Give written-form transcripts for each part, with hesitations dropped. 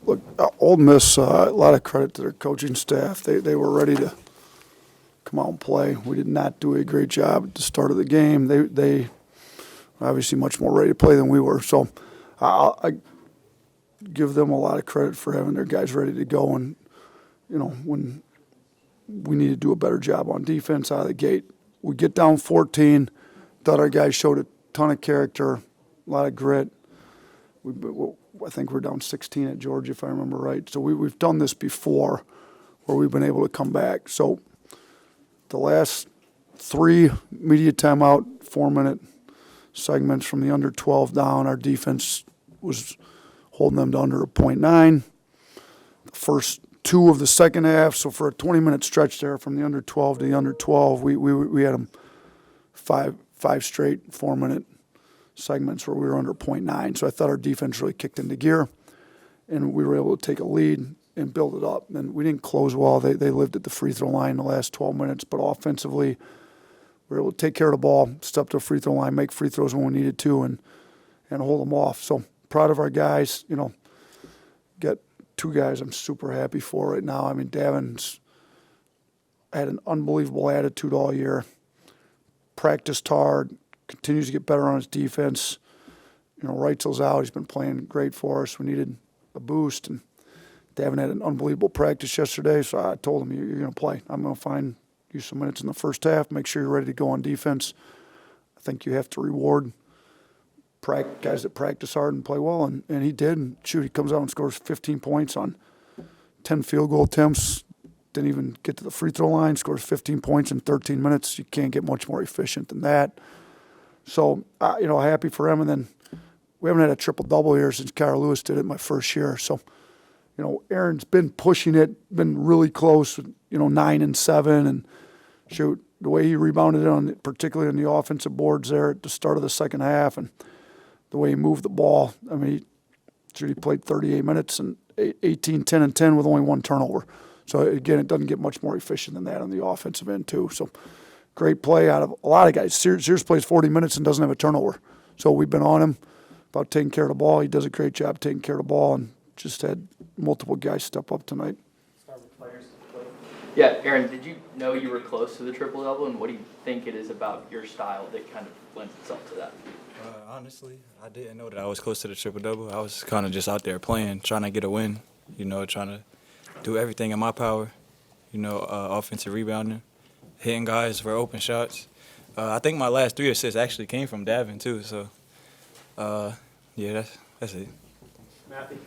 Look, Ole Miss, a lot of credit to their coaching staff. They were ready to come out and play. We did not do a great job at the start of the game. They obviously much more ready to play than we were. So I give them a lot of credit for having their guys ready to go. And, when we need to do a better job on defense out of the gate. We get down 14. Thought our guys showed a ton of character, a lot of grit. I think we're down 16 at Georgia, if I remember right. So we've done this before where we've been able to come back. So the last 3 media timeout, 4-minute segments from the under 12 down, our defense was holding them to under a .9. The first 2 of the second half, so for a 20-minute stretch there from the under 12 to the under 12, we had them five straight 4-minute segments where we were under .9. So I thought our defense really kicked into gear, and we were able to take a lead and build it up. And we didn't close well. They lived at the free throw line the last 12 minutes, but offensively we were able to take care of the ball, step to the free throw line, make free throws when we needed to, and hold them off. So proud of our guys. Got 2 guys I'm super happy for right now. I mean, Davin's had an unbelievable attitude all year, practiced hard, continues to get better on his defense. Reitzel's out. He's been playing great for us. We needed a boost, and Davin had an unbelievable practice yesterday, so I told him, you're going to play. I'm going to find you some minutes in the first half, make sure you're ready to go on defense. I think you have to reward guys that practice hard and play well, and he did. And shoot, he comes out and scores 15 points on 10 field goal attempts, didn't even get to the free throw line, scores 15 points in 13 minutes. You can't get much more efficient than that. So, happy for him. And then we haven't had a triple-double here since Kyra Lewis did it my first year. So, Aaron's been pushing it, been really close, 9 and 7. And shoot, the way he rebounded particularly on the offensive boards there at the start of the second half, and the way he moved the ball. I mean, he played 38 minutes and 18, 10, and 10 with only 1 turnover. So, again, it doesn't get much more efficient than that on the offensive end, too. So, great play out of a lot of guys. Sears plays 40 minutes and doesn't have a turnover. So we've been on him about taking care of the ball. He does a great job taking care of the ball, and just had multiple guys step up tonight. Start with players. Yeah, Aaron, did you know you were close to the triple-double, and what do you think it is about your style that kind of lends itself to that? Honestly, I didn't know that I was close to the triple-double. I was kind of just out there playing, trying to get a win, trying to do everything in my power, offensive rebounding, hitting guys for open shots. I think my last 3 assists actually came from Davin, too. So, yeah, that's it. Matthew?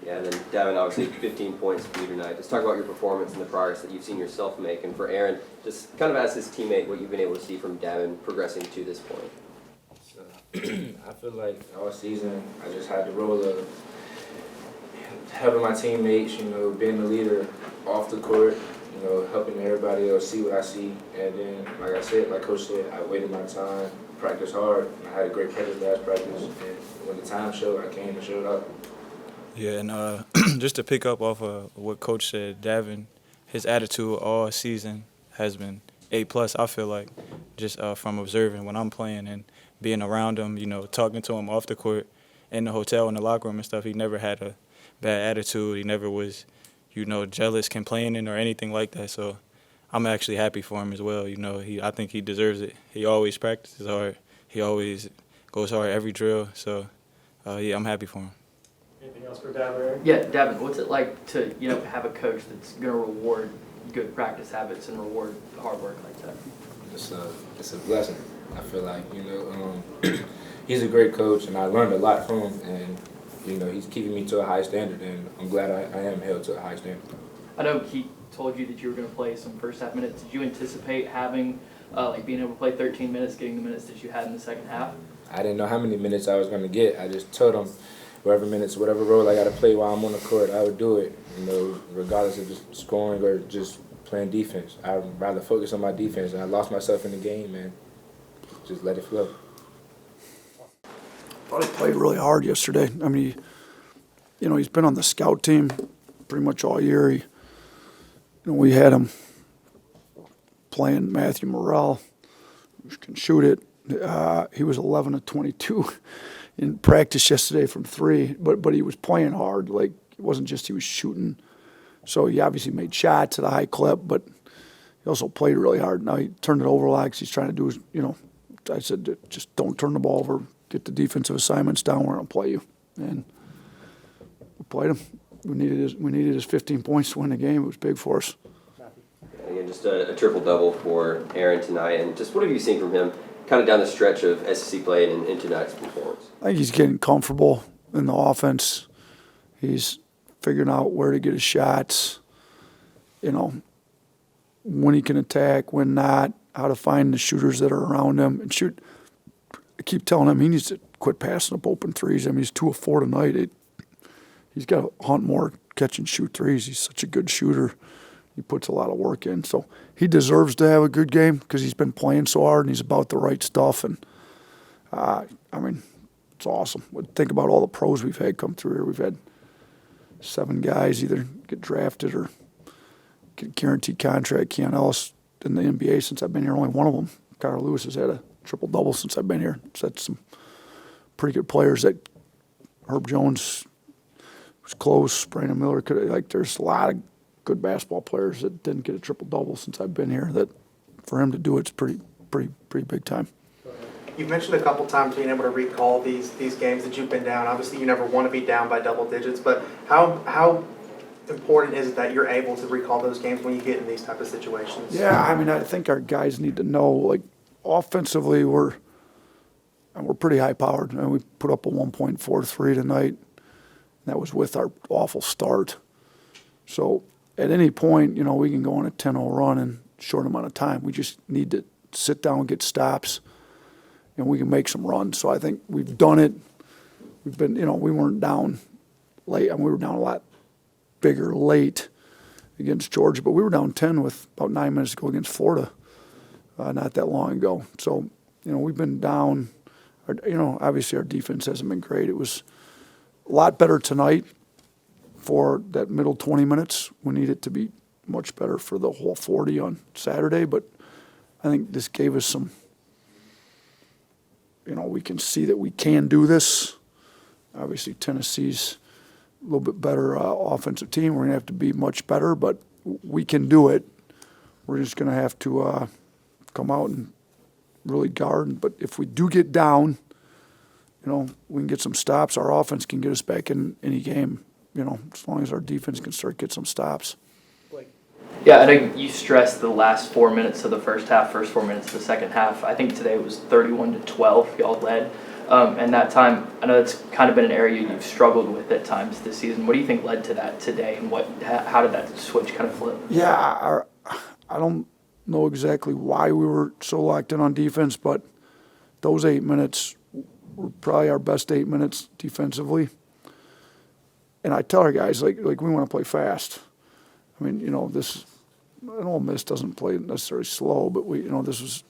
Yeah, and then Davin, obviously 15 points for you tonight. Just talk about your performance and the progress that you've seen yourself make. And for Aaron, just kind of as his teammate, what you've been able to see from Davin progressing to this point. So, I feel like all season I just had the role of helping my teammates, being the leader off the court, helping everybody else see what I see. And then, like I said, like Coach said, I waited my time, practiced hard. I had a great practice last practice. And when the time showed, I came and showed up. Yeah, and just to pick up off of what Coach said, Davin, his attitude all season has been A+. I feel like just from observing when I'm playing and being around him, talking to him off the court, in the hotel, in the locker room and stuff, he never had a bad attitude. He never was, jealous, complaining, or anything like that. So I'm actually happy for him as well. I think he deserves it. He always practices hard. He always goes hard every drill. So, yeah, I'm happy for him. Anything else for Davin? Yeah, Davin, what's it like to, have a coach that's going to reward good practice habits and reward hard work like that? It's a blessing. I feel like, he's a great coach, and I learned a lot from him. And he's keeping me to a high standard, and I'm glad I am held to a high standard. I know he told you that you were going to play some first half minutes. Did you anticipate having, being able to play 13 minutes, getting the minutes that you had in the second half? I didn't know how many minutes I was going to get. I just told him whatever role I got to play while I'm on the court, I would do it, regardless of just scoring or just playing defense. I'd rather focus on my defense. And I lost myself in the game, and just let it flow. I thought he played really hard yesterday. I mean, he's been on the scout team pretty much all year. We had him playing Matthew Morrell, who can shoot it. He was 11 of 22 in practice yesterday from 3, but he was playing hard. Like, it wasn't just he was shooting. So he obviously made shots at a high clip, but he also played really hard. Now he turned it over like he's trying to do his, I said, just don't turn the ball over. Get the defensive assignments down. We're going to play you. And we played him. We needed his 15 points to win the game. It was big for us. Again, just a triple-double for Aaron tonight. And just what have you seen from him kind of down the stretch of SEC play and in tonight's performance? I think he's getting comfortable in the offense. He's figuring out where to get his shots, when he can attack, when not, how to find the shooters that are around him and shoot. I keep telling him he needs to quit passing up open threes. I mean, he's 2 of 4 tonight. He's got to hunt more catch and shoot threes. He's such a good shooter. He puts a lot of work in. So he deserves to have a good game because he's been playing so hard and he's about the right stuff. And, it's awesome. Think about all the pros we've had come through here. We've had 7 guys either get drafted or get a guaranteed contract. Keon Ellis in the NBA since I've been here, only one of them. Carl Lewis has had a triple-double since I've been here. So that's some pretty good players. That Herb Jones was close. Brandon Miller there's a lot of good basketball players that didn't get a triple-double since I've been here. That for him to do it's pretty big time. You've mentioned a couple times being able to recall these games that you've been down. Obviously, you never want to be down by double digits, but how important is it that you're able to recall those games when you get in these type of situations? Yeah, I think our guys need to know, like, offensively we're pretty high-powered. And we put up a 1.43 tonight. That was with our awful start. So at any point, we can go on a 10-0 run in a short amount of time. We just need to sit down and get stops, and we can make some runs. So I think we've done it. We've been, we weren't down late. We were down a lot bigger late against Georgia, but we were down 10 with about 9 minutes to go against Florida not that long ago. So, we've been down. Obviously our defense hasn't been great. It was a lot better tonight for that middle 20 minutes. We need it to be much better for the whole 40 on Saturday, but I think this gave us some, we can see that we can do this. Obviously Tennessee's a little bit better offensive team. We're going to have to be much better, but we can do it. We're just going to have to come out and really guard. But if we do get down, we can get some stops. Our offense can get us back in any game, as long as our defense can start get some stops. Yeah, I know you stressed the last 4 minutes of the first half, first 4 minutes of the second half. I think today it was 31-12, y'all led. And that time, I know it's kind of been an area you've struggled with at times this season. What do you think led to that today, and how did that switch kind of flip? Yeah, I don't know exactly why we were so locked in on defense, but those 8 minutes were probably our best 8 minutes defensively. And I tell our guys, like we want to play fast. I mean, Ole Miss doesn't play necessarily slow, but this was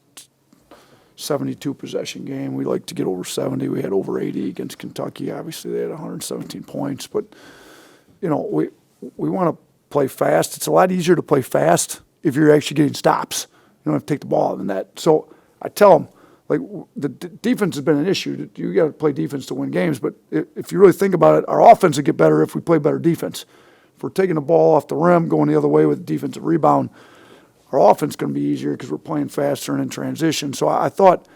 72 possession game. We like to get over 70. We had over 80 against Kentucky. Obviously, they had 117 points. But, we want to play fast. It's a lot easier to play fast if you're actually getting stops. You don't have to take the ball out of the net. So I tell them, the defense has been an issue. You got to play defense to win games. But if you really think about it, our offense would get better if we play better defense. If we're taking the ball off the rim, going the other way with a defensive rebound, our offense is going to be easier because we're playing faster and in transition. So I thought,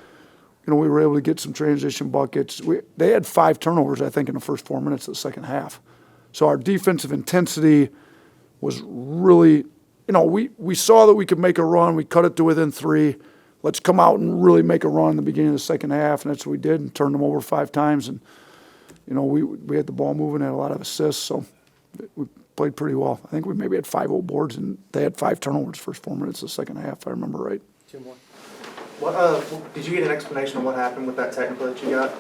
we were able to get some transition buckets. They had 5 turnovers, I think, in the first 4 minutes of the second half. So our defensive intensity was really, we saw that we could make a run. We cut it to within 3. Let's come out and really make a run in the beginning of the second half, and that's what we did, and turned them over 5 times. And, we had the ball moving, had a lot of assists, so we played pretty well. I think we maybe had 5 old boards, and they had 5 turnovers first 4 minutes of the second half, if I remember right. 2 more. What did you get an explanation of what happened with that technical that you got?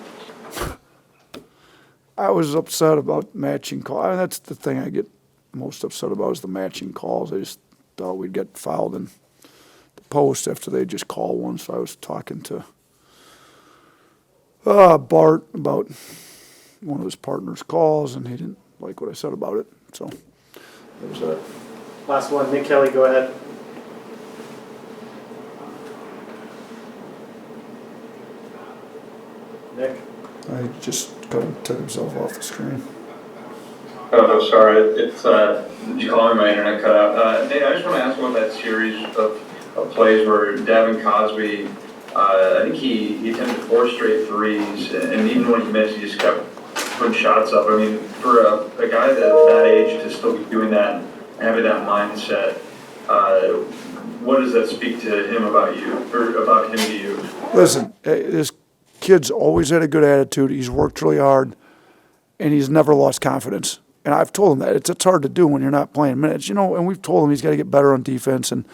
I was upset about matching calls. That's the thing I get most upset about is the matching calls. I just thought we'd get fouled in the post after they just call one. So I was talking to Bart about one of his partner's calls, and he didn't like what I said about it. So that was it. Last one, Nick Kelly, go ahead. Nick. I just kind of took himself off the screen. Oh, sorry. It's you calling my internet cut out. Nate, I just want to ask about that series of plays where Davin Cosby, I think he attempted 4 straight threes, and even when he missed, he just kept putting shots up. I mean, for a guy that age to still be doing that and having that mindset, what does that speak to him about you, or about him to you? Listen, this kid's always had a good attitude. He's worked really hard, and he's never lost confidence. And I've told him that. It's hard to do when you're not playing minutes. And we've told him he's got to get better on defense. And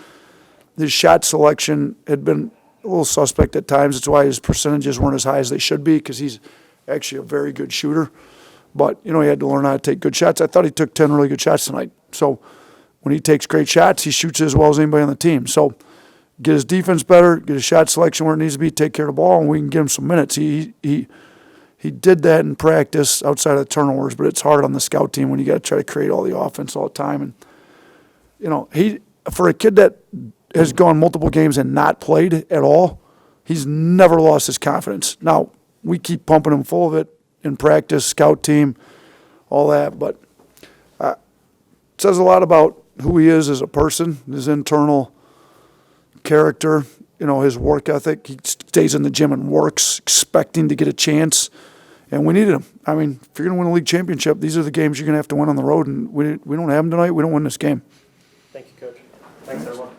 his shot selection had been a little suspect at times. That's why his percentages weren't as high as they should be, because he's actually a very good shooter. But, he had to learn how to take good shots. I thought he took 10 really good shots tonight. So when he takes great shots, he shoots as well as anybody on the team. So get his defense better, get his shot selection where it needs to be, take care of the ball, and we can get him some minutes. He did that in practice outside of the turnovers, but it's hard on the scout team when you got to try to create all the offense all the time. And, he for a kid that has gone multiple games and not played at all, he's never lost his confidence. Now, we keep pumping him full of it in practice, scout team, all that, but it says a lot about who he is as a person, his internal character, his work ethic. He stays in the gym and works, expecting to get a chance, and we needed him. I mean, if you're going to win a league championship, these are the games you're going to have to win on the road, and we don't have them tonight. We don't win this game. Thank you, Coach. Thanks, everyone.